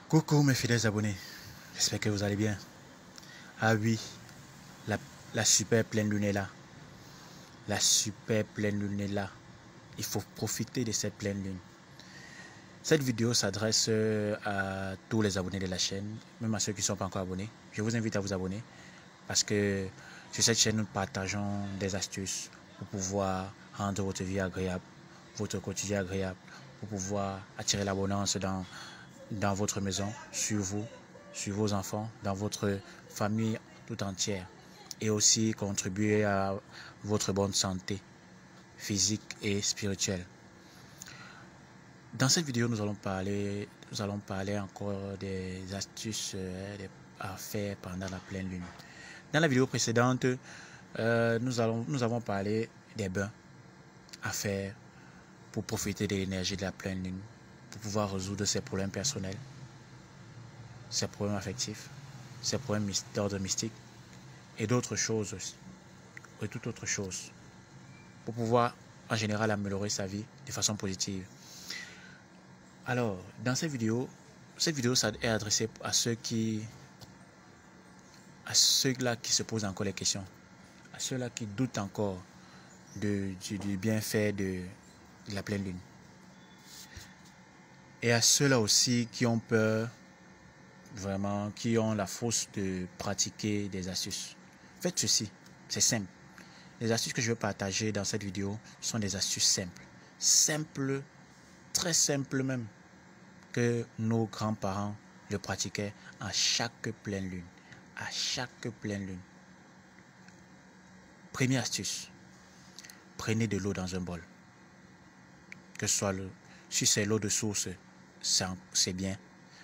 Coucou mes fidèles abonnés, j'espère que vous allez bien. Ah oui, la, la super pleine lune est là. La super pleine lune est là. Il faut profiter de cette pleine lune. Cette vidéo s'adresse à tous les abonnés de la chaîne, même à ceux qui ne sont pas encore abonnés. Je vous invite à vous abonner parce que sur cette chaîne, nous partageons des astuces pour pouvoir rendre votre vie agréable, votre quotidien agréable, pour pouvoir attirer l'abondance dans votre maison, sur vous, sur vos enfants, dans votre famille tout entière, et aussi contribuer à votre bonne santé physique et spirituelle. Dans cette vidéo, nous allons parler encore des astuces à faire pendant la pleine lune. Dans la vidéo précédente, nous avons parlé des bains à faire pour profiter de l'énergie de la pleine lune, pour pouvoir résoudre ses problèmes personnels, ses problèmes affectifs, ses problèmes d'ordre mystique et d'autres choses aussi, et toute autre chose, pour pouvoir en général améliorer sa vie de façon positive. Alors, dans cette vidéo ça est adressée à ceux-là qui se posent encore les questions, à ceux-là qui doutent encore du bienfait de la pleine lune, et à ceux-là aussi qui ont peur, vraiment, qui ont la force de pratiquer des astuces. Faites ceci, c'est simple. Les astuces que je vais partager dans cette vidéo sont des astuces simples. Simples, très simples même, que nos grands-parents le pratiquaient à chaque pleine lune. À chaque pleine lune. Première astuce. Prenez de l'eau dans un bol. Que ce soit si c'est l'eau de source, c'est bien.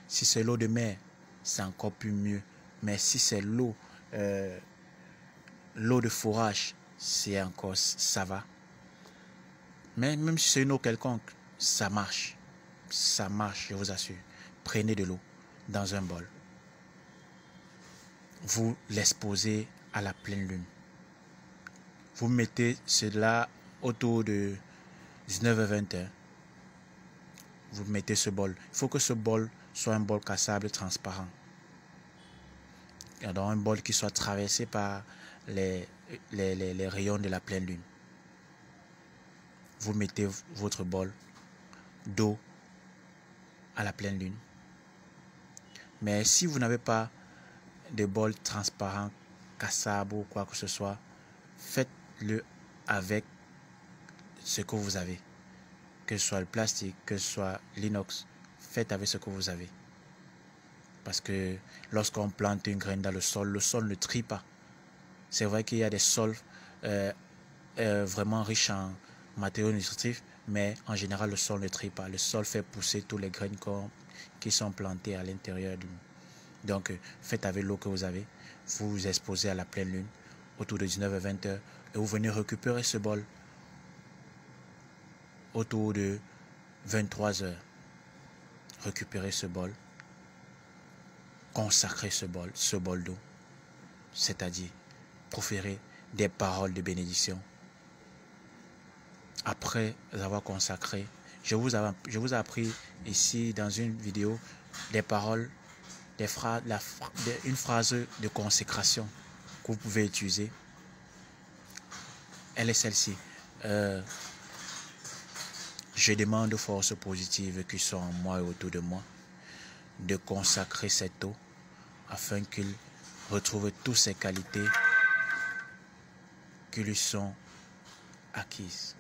Si c'est l'eau de mer, c'est encore plus mieux. Mais si c'est l'eau de forage, c'est encore, ça va. Mais même si c'est une eau quelconque, ça marche. Ça marche, je vous assure. Prenez de l'eau dans un bol. Vous l'exposez à la pleine lune. Vous mettez cela autour de 19h-20h. Vous mettez ce bol. Il faut que ce bol soit un bol cassable transparent. Donc un bol qui soit traversé par les rayons de la pleine lune. Vous mettez votre bol d'eau à la pleine lune. Mais si vous n'avez pas de bol transparent, cassable ou quoi que ce soit, faites-le avec ce que vous avez. Que ce soit le plastique, que ce soit l'inox, faites avec ce que vous avez. Parce que lorsqu'on plante une graine dans le sol ne trie pas. C'est vrai qu'il y a des sols vraiment riches en matériaux nutritifs, mais en général le sol ne trie pas. Le sol fait pousser tous les graines qui sont plantées à l'intérieur du. Donc faites avec l'eau que vous avez, vous vous exposez à la pleine lune autour de 19h-20h et vous venez récupérer ce bol autour de 23h. Récupérez ce bol, consacrez ce bol d'eau, c'est-à-dire proférez des paroles de bénédiction. Après avoir consacré, je vous ai appris ici dans une vidéo des paroles, une phrase de consécration que vous pouvez utiliser. Elle est celle-ci. Je demande aux forces positives qui sont en moi et autour de moi de consacrer cette eau afin qu'il retrouve toutes ses qualités qui lui sont acquises.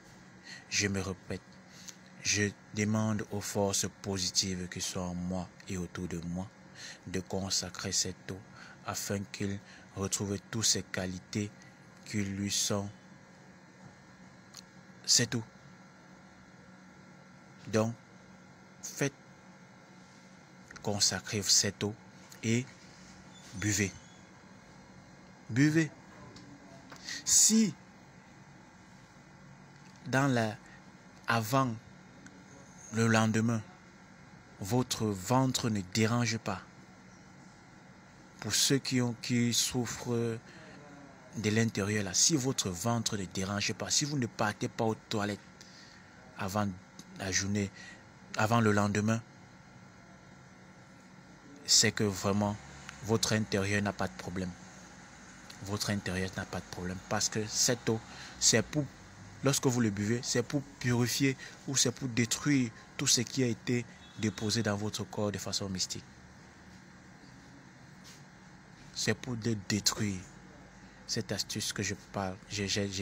Je me répète, je demande aux forces positives qui sont en moi et autour de moi de consacrer cette eau afin qu'il retrouve toutes ces qualités qui lui sont. C'est tout. Donc, faites consacrer cette eau et buvez. Buvez. Si avant le lendemain, votre ventre ne dérange pas, pour ceux qui souffrent de l'intérieur là, si votre ventre ne dérange pas, si vous ne partez pas aux toilettes avant la journée, avant le lendemain, c'est que vraiment, votre intérieur n'a pas de problème. Votre intérieur n'a pas de problème. Parce que cette eau, c'est pour, lorsque vous le buvez, c'est pour purifier ou c'est pour détruire tout ce qui a été déposé dans votre corps de façon mystique. C'est pour le détruire. Cette astuce que je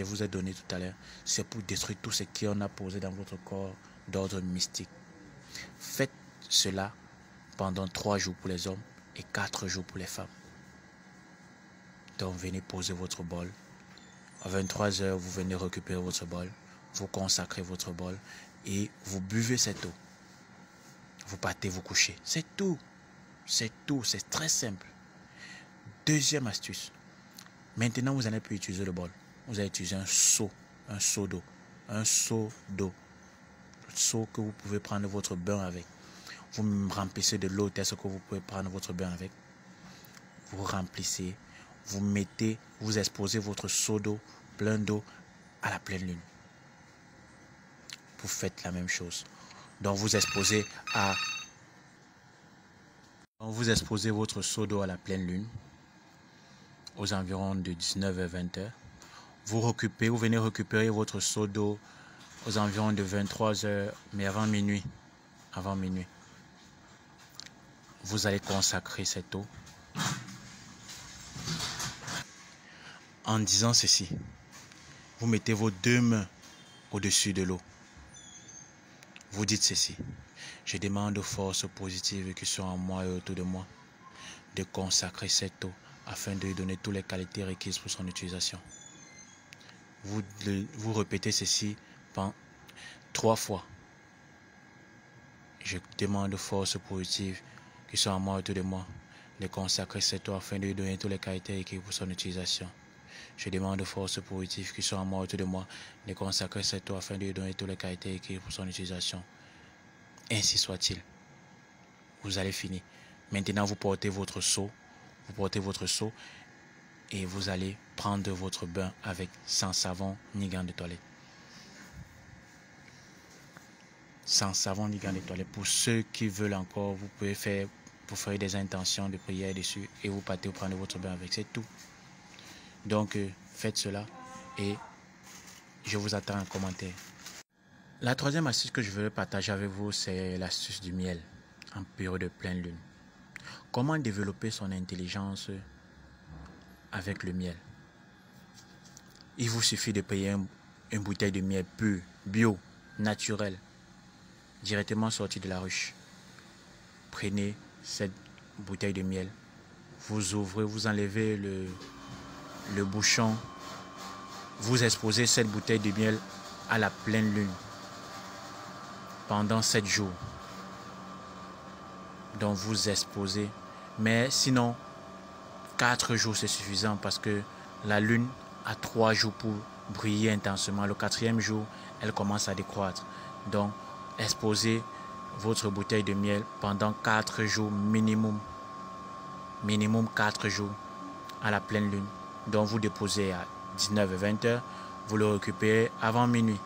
vous ai donnée tout à l'heure, c'est pour détruire tout ce qu'on a posé dans votre corps d'ordre mystique. Faites cela pendant 3 jours pour les hommes et 4 jours pour les femmes. Donc venez poser votre bol. À 23 h, vous venez récupérer votre bol. Vous consacrez votre bol et vous buvez cette eau. Vous partez vous coucher. C'est tout. C'est tout. C'est très simple. Deuxième astuce. Maintenant, vous n'allez plus utiliser le bol. Vous allez utiliser un seau d'eau. Un seau d'eau. Un seau que vous pouvez prendre votre bain avec. Vous remplissez de l'eau, c'est ce que vous pouvez prendre votre bain avec. Vous remplissez. Vous mettez, vous exposez votre seau d'eau, plein d'eau, à la pleine lune. Vous faites la même chose. Donc vous exposez votre seau d'eau à la pleine lune, aux environs de 19 h 20 h. Vous venez récupérer votre seau d'eau aux environs de 23 h, mais avant minuit. Avant minuit. Vous allez consacrer cette eau en disant ceci. Vous mettez vos 2 mains au-dessus de l'eau. Vous dites ceci. Je demande aux forces positives qui sont en moi et autour de moi de consacrer cette eau afin de lui donner toutes les qualités requises pour son utilisation. Vous répétez ceci 3 fois. Je demande aux forces positives qui sont en moi et autour de moi de consacrer cette eau afin de lui donner toutes les qualités requises pour son utilisation. Je demande aux forces positives qui sont en moi autour de moi de consacrer cette eau afin de lui donner toutes les qualités requises pour son utilisation. Ainsi soit-il. Vous allez finir. Maintenant, vous portez votre seau. Et vous allez prendre votre bain avec sans savon ni gants de toilette. Sans savon ni gants de toilette. Pour ceux qui veulent encore, vous pouvez faire des intentions de prière dessus et vous partez vous prendre votre bain avec. C'est tout. Donc, faites cela et je vous attends en commentaire. La troisième astuce que je veux partager avec vous, c'est l'astuce du miel en période de pleine lune. Comment développer son intelligence avec le miel? Il vous suffit de payer une bouteille de miel pur, bio, naturel, directement sorti de la ruche. Prenez cette bouteille de miel, vous ouvrez, vous enlevez le bouchon, vous exposez cette bouteille de miel à la pleine lune pendant 7 jours. Donc vous exposez, mais sinon 4 jours c'est suffisant parce que la lune a 3 jours pour briller intensement. Le 4e jour, elle commence à décroître. Donc exposez votre bouteille de miel pendant 4 jours minimum. Minimum 4 jours à la pleine lune. Donc vous déposez à 19 h 20 h, vous le récupérez avant minuit,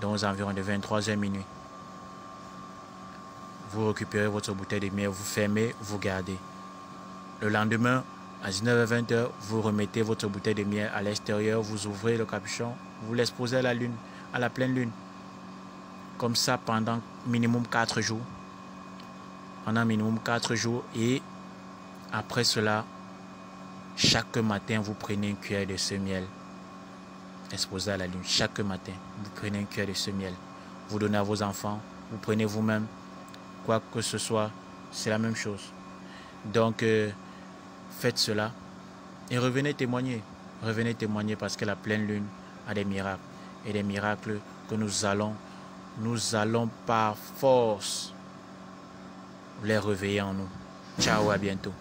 donc aux environs de 23 h minuit. Vous récupérez votre bouteille de miel, vous fermez, vous gardez. Le lendemain, à 19 h 20 h, vous remettez votre bouteille de miel à l'extérieur, vous ouvrez le capuchon, vous l'exposez à la lune, à la pleine lune. Comme ça pendant minimum 4 jours. Pendant minimum 4 jours et après cela, chaque matin, vous prenez une cuillère de ce miel exposé à la lune. Chaque matin, vous prenez une cuillère de ce miel. Vous donnez à vos enfants, vous prenez vous-même. Quoi que ce soit, c'est la même chose. Donc, faites cela et revenez témoigner. Revenez témoigner parce que la pleine lune a des miracles. Et des miracles que nous allons par force les réveiller en nous. Ciao, à bientôt.